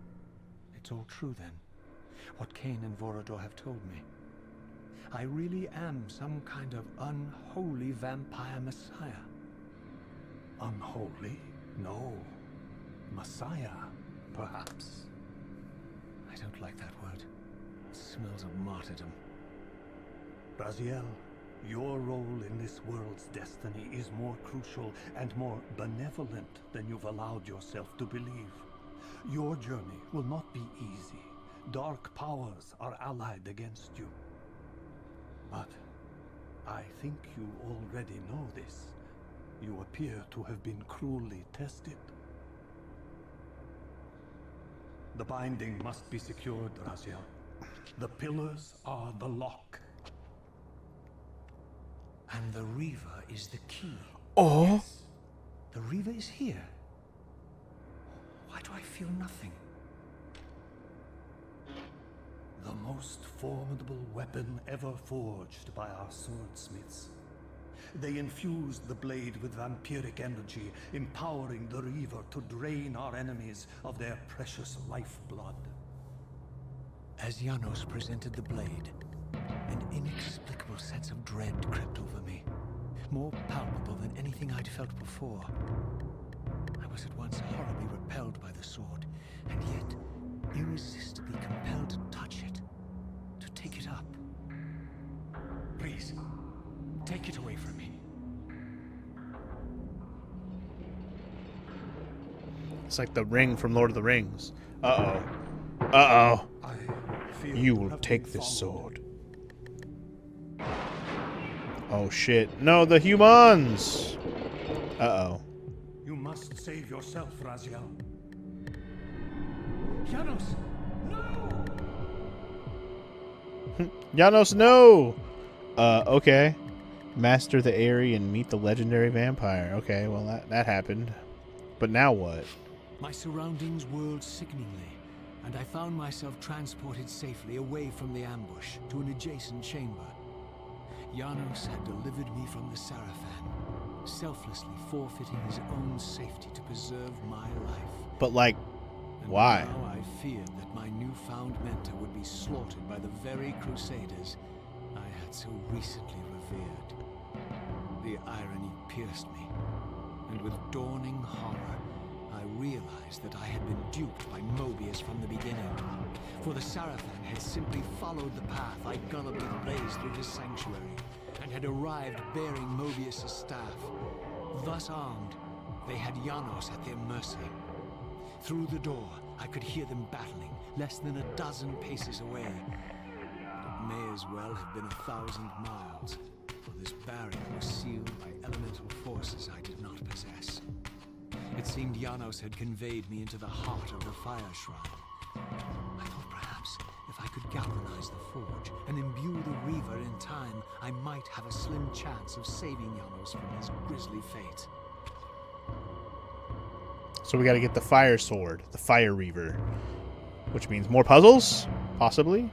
it's all true then. What Cain and Vorador have told me. I really am some kind of unholy vampire messiah. Unholy? No. Messiah, perhaps. I don't like that word. It smells of martyrdom. Raziel, your role in this world's destiny is more crucial and more benevolent than you've allowed yourself to believe. Your journey will not be easy. Dark powers are allied against you. But I think you already know this. You appear to have been cruelly tested. The binding must be secured, Raziel. The pillars are the lock. And the Reaver is the key. Oh? The Reaver is here. Why do I feel nothing? The most formidable weapon ever forged by our swordsmiths. They infused the blade with vampiric energy, empowering the Reaver to drain our enemies of their precious lifeblood. As Janos presented the blade, an inexplicable sense of dread crept over me, more palpable than anything I'd felt before. I was at once horribly repelled by the sword, and yet irresistibly compelled to touch it, to take it up. Please, take it away from me. It's like the ring from Lord of the Rings. Uh-oh. Uh-oh. I feel You will have take been this followed. sword. Oh shit. No, the humans! Uh-oh. You must save yourself, Raziel. Janos! No! Janos, no! Okay. Master the Airy and meet the legendary vampire. Okay, well that happened. But now what? My surroundings whirled sickeningly, and I found myself transported safely away from the ambush to an adjacent chamber. Janos had delivered me from the Sarafan, selflessly forfeiting his own safety to preserve my life. But like, And why? now I feared that my newfound mentor would be slaughtered by the very crusaders I had so recently revered. The irony pierced me, and with dawning horror, I realized that I had been duped by Mobius from the beginning. For the Sarafan had simply followed the path I gullibly blazed through his sanctuary, and had arrived bearing Mobius' staff. Thus armed, they had Janos at their mercy. Through the door, I could hear them battling, less than a dozen paces away. It may as well have been 1,000 miles, for this barrier was sealed by elemental forces I did not possess. It seemed Janos had conveyed me into the heart of the fire shrine. I thought perhaps if I could galvanize the forge and imbue the Reaver in time, I might have a slim chance of saving Janos from his grisly fate. So we gotta get the fire sword, the fire reaver. Which means more puzzles? Possibly?